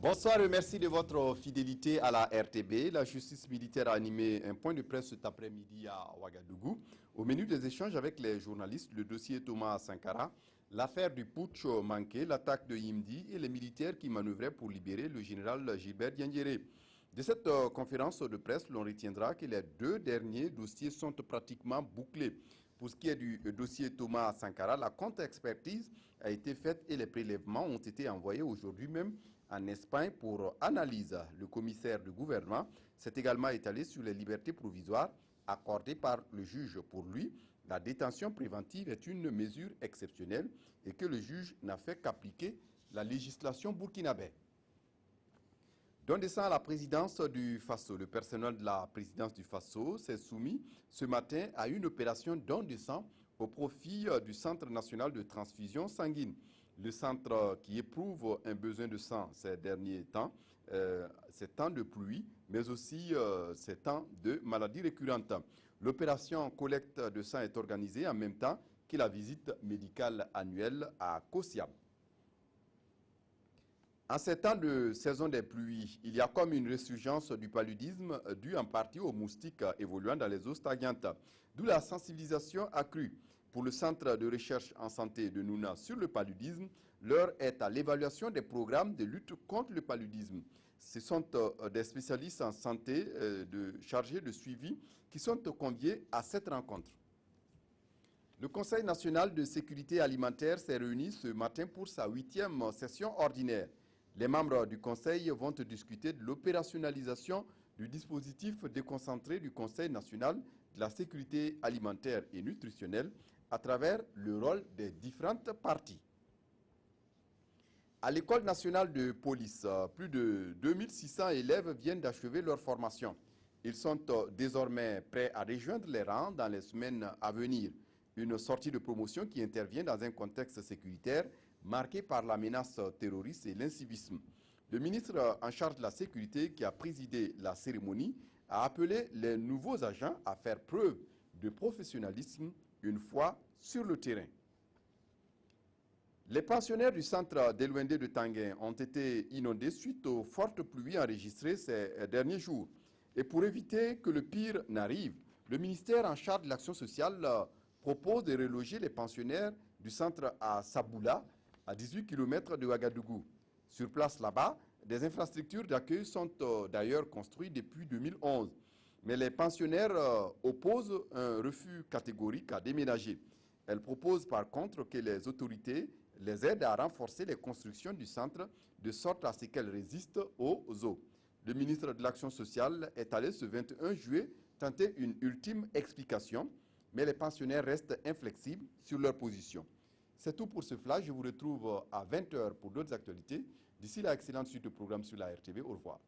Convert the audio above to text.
Bonsoir et merci de votre fidélité à la RTB. La justice militaire a animé un point de presse cet après-midi à Ouagadougou. Au menu des échanges avec les journalistes, le dossier Thomas Sankara, l'affaire du putsch manqué, l'attaque de Yimdi et les militaires qui manœuvraient pour libérer le général Gilbert Diendéré. De cette conférence de presse, l'on retiendra que les deux derniers dossiers sont pratiquement bouclés. Pour ce qui est du dossier Thomas Sankara, la contre-expertise a été faite et les prélèvements ont été envoyés aujourd'hui même en Espagne pour analyse. Le commissaire du gouvernement s'est également étalé sur les libertés provisoires accordées par le juge. Pour lui, la détention préventive est une mesure exceptionnelle et que le juge n'a fait qu'appliquer la législation burkinabé. Don descend à la présidence du FASO. Le personnel de la présidence du FASO s'est soumis ce matin à une opération don de sang au profit du Centre national de transfusion sanguine. Le centre qui éprouve un besoin de sang ces derniers temps, ces temps de pluie, mais aussi ces temps de maladies récurrentes. L'opération collecte de sang est organisée en même temps que la visite médicale annuelle à Kosiam. En ces temps de saison des pluies, il y a comme une résurgence du paludisme due en partie aux moustiques évoluant dans les eaux stagnantes, d'où la sensibilisation accrue. Pour le Centre de recherche en santé de Nouna sur le paludisme, l'heure est à l'évaluation des programmes de lutte contre le paludisme. Ce sont des spécialistes en santé chargés de suivi qui sont conviés à cette rencontre. Le Conseil national de sécurité alimentaire s'est réuni ce matin pour sa 8e session ordinaire. Les membres du Conseil vont discuter de l'opérationnalisation du dispositif déconcentré du Conseil national de la sécurité alimentaire et nutritionnelle à travers le rôle des différentes parties. À l'École nationale de police, plus de 2600 élèves viennent d'achever leur formation. Ils sont désormais prêts à rejoindre les rangs dans les semaines à venir. Une sortie de promotion qui intervient dans un contexte sécuritaire marqué par la menace terroriste et l'incivisme. Le ministre en charge de la sécurité qui a présidé la cérémonie a appelé les nouveaux agents à faire preuve de professionnalisme une fois sur le terrain. Les pensionnaires du centre d'Elouendé de Tanguin ont été inondés suite aux fortes pluies enregistrées ces derniers jours. Et pour éviter que le pire n'arrive, le ministère en charge de l'action sociale propose de reloger les pensionnaires du centre à Saboula, à 18 km de Ouagadougou. Sur place là-bas, des infrastructures d'accueil sont d'ailleurs construites depuis 2011. Mais les pensionnaires opposent un refus catégorique à déménager. Elles proposent par contre que les autorités les aident à renforcer les constructions du centre de sorte à ce qu'elles résistent aux eaux. Le ministre de l'Action sociale est allé ce 21 juillet tenter une ultime explication, mais les pensionnaires restent inflexibles sur leur position. C'est tout pour ce flash. Je vous retrouve à 20 h pour d'autres actualités. D'ici là, excellente suite de programme sur la RTB. Au revoir.